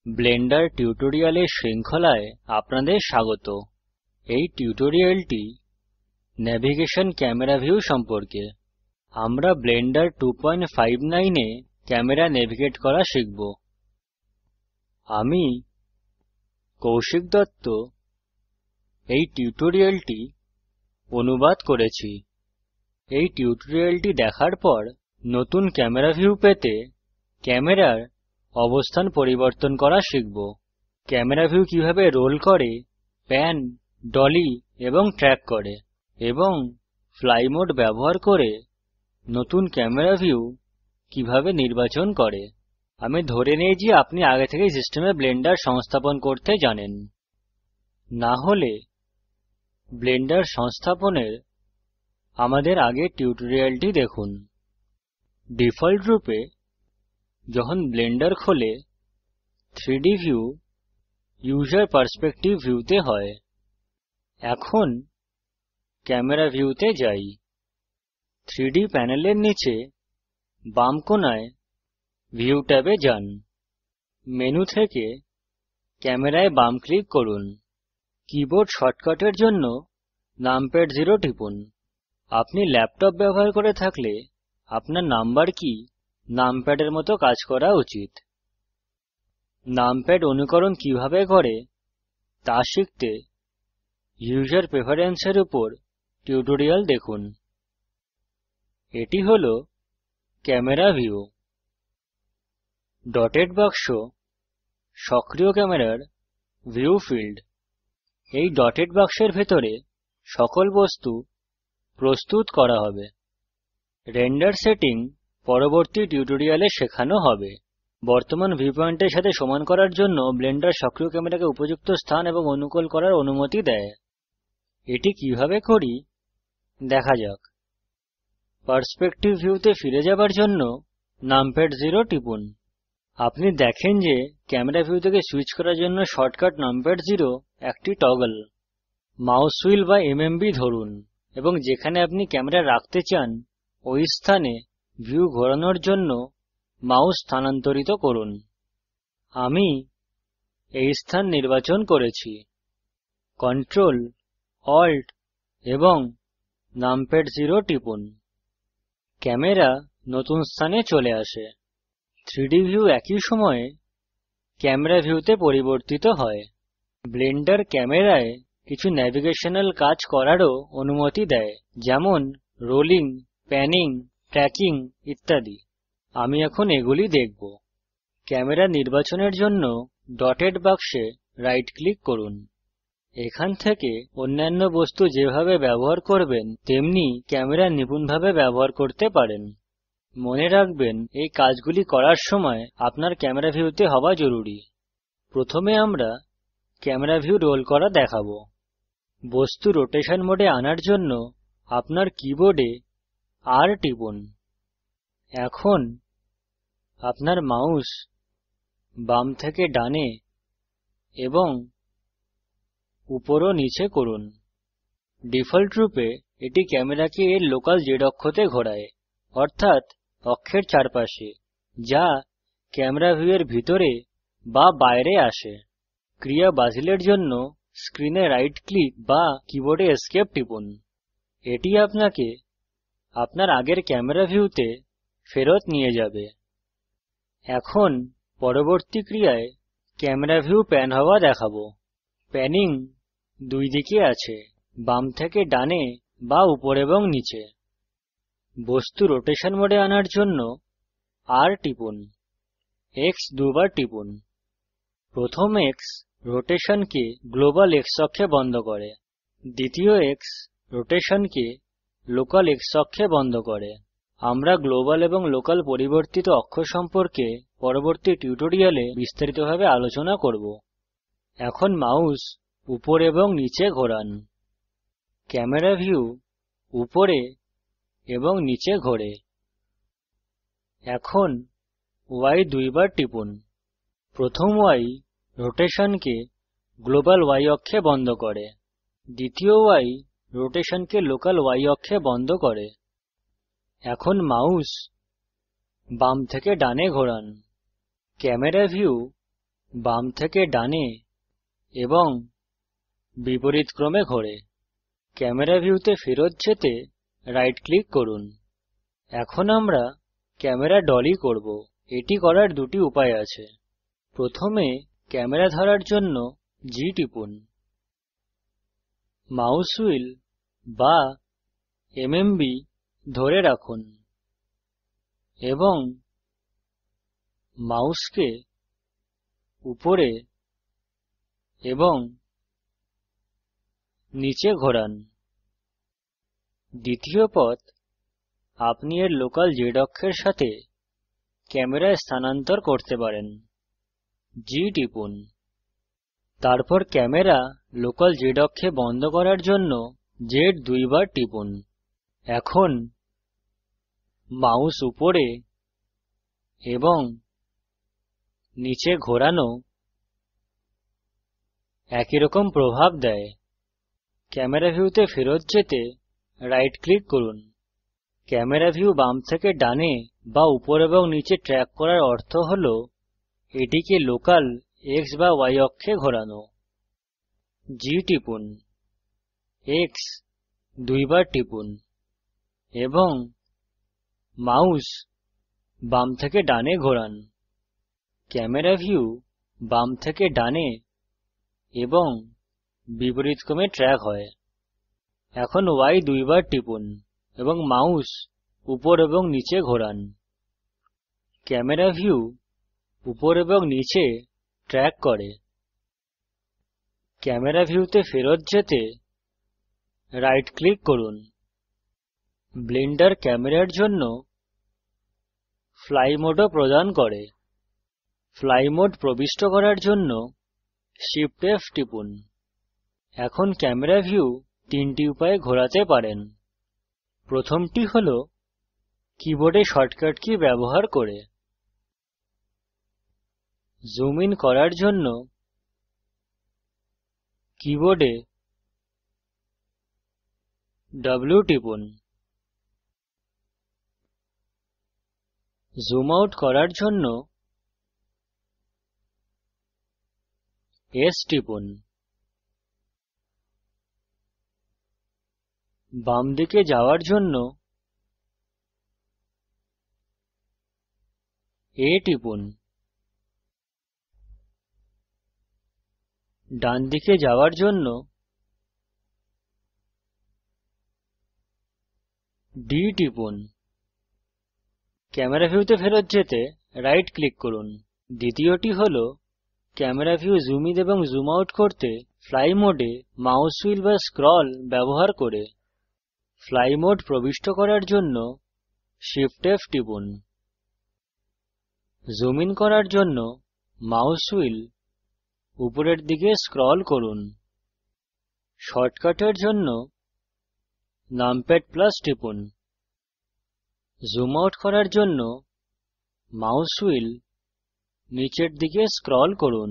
Blender টিউটোরিয়ালের শৃঙ্খলায় আপনাদের স্বাগত। এই টিউটোরিয়ালটি নেভিগেশন ক্যামেরা ভিউ সম্পর্কে। আমরা ব্লেন্ডার 259 এ ক্যামেরা নেভিগেট করা শিখব। আমি কৌশিক দত্ত এই টিউটোরিয়ালটি অনুবাদ করেছি। এই টিউটোরিয়ালটি দেখার পর নতুন ক্যামেরা ভিউ পেতে ক্যামেরার অবস্থান পরিবর্তন করা শিখব। ক্যামেরা ভিউ কিভাবে রোল করে, প্যান, ডলি এবং ট্র্যাক করে, এবং ফ্লাই মোড ব্যবহার করে নতুন ক্যামেরা ভিউ কিভাবে নির্বাচন করে। আমি ধরে নেই যে আপনি আগে থেকেই সিস্টেমে ব্লেন্ডার সংস্থাপন করতে জানেন। না হলে ব্লেন্ডার সংস্থাপনের আমাদের আগের টিউটোরিয়ালটি দেখুন। ডিফল্টরূপে যখন ব্লেন্ডার খোলে 3ডি ভিউ ইউজার পার্সপেক্টিভ ভিউতে হয়। এখন ক্যামেরা ভিউতে যাই। 3ডি প্যানেলের নিচে বাম কোণায় ভিউ ট্যাবে যান। মেনু থেকে ক্যামেরায় বাম ক্লিক করুন। কিবোর্ড শর্টকাটের জন্য নামপ্যাড 0 টিপুন। আপনি ল্যাপটপ ব্যবহার করে থাকলে আপনার নাম্বার কি নামপ্যাডের মতো কাজ করা উচিত। নামপ্যাড অনুকরণ কিভাবে করে তা শিখতে ইউজার প্রেফারেন্সের উপর টিউটোরিয়াল দেখুন। এটি হল ক্যামেরা ভিউ। ডটেড বাক্স সক্রিয় ক্যামেরার ভিউ ফিল্ড। এই ডটেড বাক্সের ভেতরে সকল বস্তু প্রস্তুত করা হবে। রেন্ডার সেটিং পরবর্তী টিউটোরিয়ালে শেখানো হবে। বর্তমান ভিউ পয়েন্টের সাথে সমান করার জন্য ব্লেন্ডার সক্রিয় ক্যামেরাকে উপযুক্ত স্থান এবং অনুকূল করার অনুমতি দেয়। এটি কিভাবে করি দেখা যাক। পার্সপেক্টিভ ভিউতে ফিরে যাবার জন্য নামপ্যাড 0 টিপুন। আপনি দেখেন যে ক্যামেরা ভিউ থেকে সুইচ করার জন্য শর্টকাট নামপ্যাড 0 একটি টগল। মাউস হুইল বা এমএমবি ধরুন এবং যেখানে আপনি ক্যামেরা রাখতে চান ওই স্থানে ভিউ ঘোরানোর জন্য মাউস স্থানান্তরিত করুন। আমি এই স্থান নির্বাচন করেছি। কন্ট্রোল, অল্ট এবং নামপ্যাড 0 টিপুন। ক্যামেরা নতুন স্থানে চলে আসে। 3ডি ভিউ একই সময়ে ক্যামেরা ভিউতে পরিবর্তিত হয়। ব্লেন্ডার ক্যামেরায় কিছু ন্যাভিগেশনাল কাজ করারও অনুমতি দেয়, যেমন রোলিং, প্যানিং, ট্র্যাকিং ইত্যাদি। আমি এখন এগুলি দেখব। ক্যামেরা নির্বাচনের জন্য ডটেড বাক্সে রাইট ক্লিক করুন। এখান থেকে অন্যান্য বস্তু যেভাবে ব্যবহার করবেন তেমনি ক্যামেরা নিপুণভাবে ব্যবহার করতে পারেন। মনে রাখবেন, এই কাজগুলি করার সময় আপনার ক্যামেরা ভিউতে হওয়া জরুরি। প্রথমে আমরা ক্যামেরা ভিউ রোল করা দেখাবো। বস্তু রোটেশন মোডে আনার জন্য আপনার কিবোর্ডে R টিপুন। এখন আপনার মাউস বাম থেকে ডানে এবং উপর ও নিচে করুন। ডিফল্টরূপে এটি ক্যামেরাকে এর লোকাল Z অক্ষতে ঘোরায়, অর্থাৎ অক্ষের চারপাশে, যা ক্যামেরা ভিউয়ের ভিতরে বা বাইরে আসে। ক্রিয়া বাতিলের জন্য স্ক্রিনে রাইট ক্লিক বা কিবোর্ডে এস্কেপ টিপুন। এটি আপনাকে আপনার আগের ক্যামেরা ভিউতে ফেরত নিয়ে যাবে। এখন পরবর্তী ক্রিয়ায় ক্যামেরা ভিউ প্যান হওয়া দেখাবো। প্যানিং দুই দিকে আছে, বাম থেকে ডানে বা উপর এবং নিচে। বস্তু রোটেশন মোডে আনার জন্য R টিপুন। X দুবার টিপুন। প্রথম X রোটেশনকে গ্লোবাল X অক্ষে বন্ধ করে। দ্বিতীয় X রোটেশনকে লোকাল X অক্ষে বন্ধ করে। আমরা গ্লোবাল এবং লোকাল পরিবর্তিত অক্ষ সম্পর্কে পরবর্তী টিউটোরিয়ালে বিস্তারিতভাবে আলোচনা করব। এখন মাউস উপর এবং নিচে ঘোরান। ক্যামেরা ভিউ উপরে এবং নিচে ঘোরে। এখন Y দুইবার টিপুন। প্রথম Y রোটেশনকে গ্লোবাল Y অক্ষে বন্ধ করে। দ্বিতীয় Y রোটেশনকে লোকাল Y অক্ষে বন্ধ করে। এখন মাউস বাম থেকে ডানে ঘোরান। ক্যামেরা ভিউ বাম থেকে ডানে এবং বিপরীত ক্রমে ঘোরে। ক্যামেরা ভিউতে ফেরত যেতে রাইট ক্লিক করুন। এখন আমরা ক্যামেরা ডলি করব। এটি করার দুটি উপায় আছে। প্রথমে ক্যামেরা ধরার জন্য G টিপুন। মাউস হুইল বা এমএমবি ধরে রাখুন এবং মাউসকে উপরে এবং নিচে ঘোরান। দ্বিতীয় পথ, আপনি এর লোকাল Z অক্ষের সাথে ক্যামেরা স্থানান্তর করতে পারেন। G টিপুন। তারপর ক্যামেরা লোকাল Z অক্ষে বন্ধ করার জন্য Z দুইবার টিপুন। এখন মাউস উপরে এবং নিচে ঘোরানো একই রকম প্রভাব দেয়। ক্যামেরা ভিউতে ফেরত যেতে রাইট ক্লিক করুন। ক্যামেরা ভিউ বাম থেকে ডানে বা উপর এবং নিচে ট্র্যাক করার অর্থ হল এটিকে লোকাল X বা Y অক্ষে ঘোরানো। G টিপুন, X দুইবার টিপুন এবং মাউস বাম থেকে ডানে ঘোরান। ক্যামেরা ভিউ বাম থেকে ডানে এবং বিপরীত ক্রমে ট্র্যাক হয়। এখন Y দুইবার টিপুন এবং মাউস উপর এবং নিচে ঘোরান। ক্যামেরা ভিউ উপর এবং নিচে ট্র্যাক করে। ক্যামেরা ভিউতে ফেরত যেতে রাইট ক্লিক করুন। ব্লেন্ডার ক্যামেরার জন্য ফ্লাই মোডও প্রদান করে। ফ্লাই মোড প্রবিষ্ট করার জন্য Shift F টিপুন। এখন ক্যামেরা ভিউ তিনটি উপায়ে ঘোরাতে পারেন। প্রথমটি হল কিবোর্ডে শর্টকাট কি ব্যবহার করে। জুম ইন করার জন্য কিবোর্ডে W টিপুন। জুম আউট করার জন্য S টিপুন। বাম দিকে যাওয়ার জন্য A টিপুন। ডান দিকে যাওয়ার জন্য D টিপুন। ক্যামেরা ভিউতে ফেরত যেতে রাইট ক্লিক করুন। দ্বিতীয়টি হল ক্যামেরা ভিউ জুম ইন এবং জুম আউট করতে ফ্লাই মোডে মাউস হুইল বা স্ক্রল ব্যবহার করে। ফ্লাই মোড প্রবিষ্ট করার জন্য Shift F টিপুন। জুম ইন করার জন্য মাউস হুইল উপরের দিকে স্ক্রল করুন। শর্টকাটের জন্য নামপ্যাড প্লাস টিপুন। জুম আউট করার জন্য মাউস হুইল নিচের দিকে স্ক্রল করুন।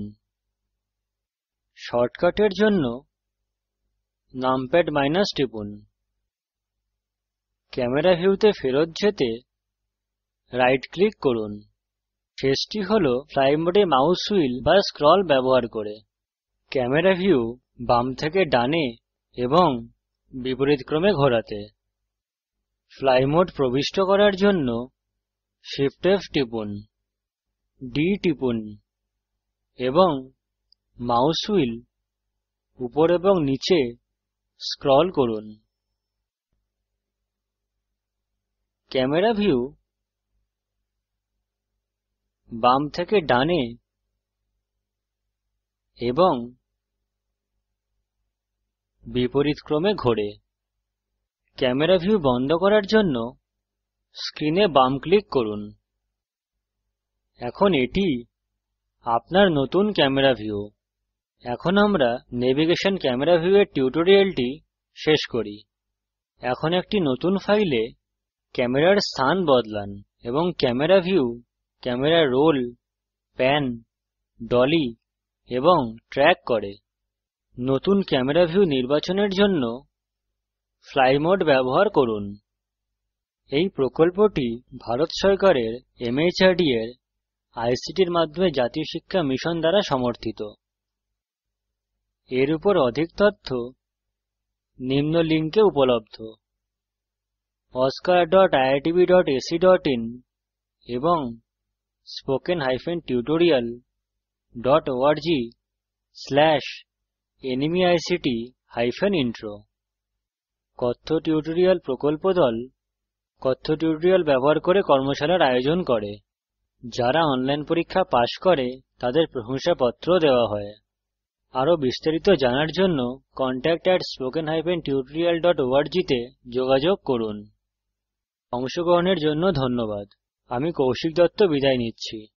শর্টকাটের জন্য নামপ্যাড মাইনাস টিপুন। ক্যামেরা ভিউতে ফেরত যেতে রাইট ক্লিক করুন। শেষটি হল ফ্লাই মোডে মাউস হুইল বা স্ক্রল ব্যবহার করে। ক্যামেরা ভিউ বাম থেকে ডানে এবং বিপরীত ক্রমে ঘোরাতে। ফ্লাই মোড প্রবিষ্ট করার জন্য Shift F টিপুন, D টিপুন এবং মাউস হুইল উপর এবং নিচে স্ক্রল করুন। ক্যামেরা ভিউ বাম থেকে ডানে এবং বিপরীত ক্রমে ঘোরে। ক্যামেরা ভিউ বন্ধ করার জন্য স্ক্রিনে বাম ক্লিক করুন। এখন এটি আপনার নতুন ক্যামেরা ভিউ। এখন আমরা নেভিগেশন ক্যামেরা ভিউ এর টিউটোরিয়ালটি শেষ করি। এখন একটি নতুন ফাইলে ক্যামেরার স্থান বদলান এবং camera view, camera roll, pan, Dolly এবং ট্র্যাক করে। নতুন ক্যামেরা ভিউ নির্বাচনের জন্য ফ্লাই মোড ব্যবহার করুন। এই প্রকল্পটি ভারত সরকারের MHRD এর আইসিটির মাধ্যমে জাতীয় শিক্ষা মিশন দ্বারা সমর্থিত। এর উপর অধিক তথ্য নিম্ন লিঙ্কে উপলব্ধ। oscar.iitb.ac.in এবং spoken-tutorial.org/nmeict-intro। কথ্য টিউটোরিয়াল প্রকল্প দল কথ্য টিউটোরিয়াল ব্যবহার করে কর্মশালার আয়োজন করে। যারা অনলাইন পরীক্ষা পাস করে তাদের প্রশংসাপত্র দেওয়া হয়। আরো বিস্তারিত জানার জন্য contact@spoken-tutorial.org তে যোগাযোগ করুন। অংশগ্রহণের জন্য ধন্যবাদ। আমি কৌশিক দত্ত বিদায় নিচ্ছি।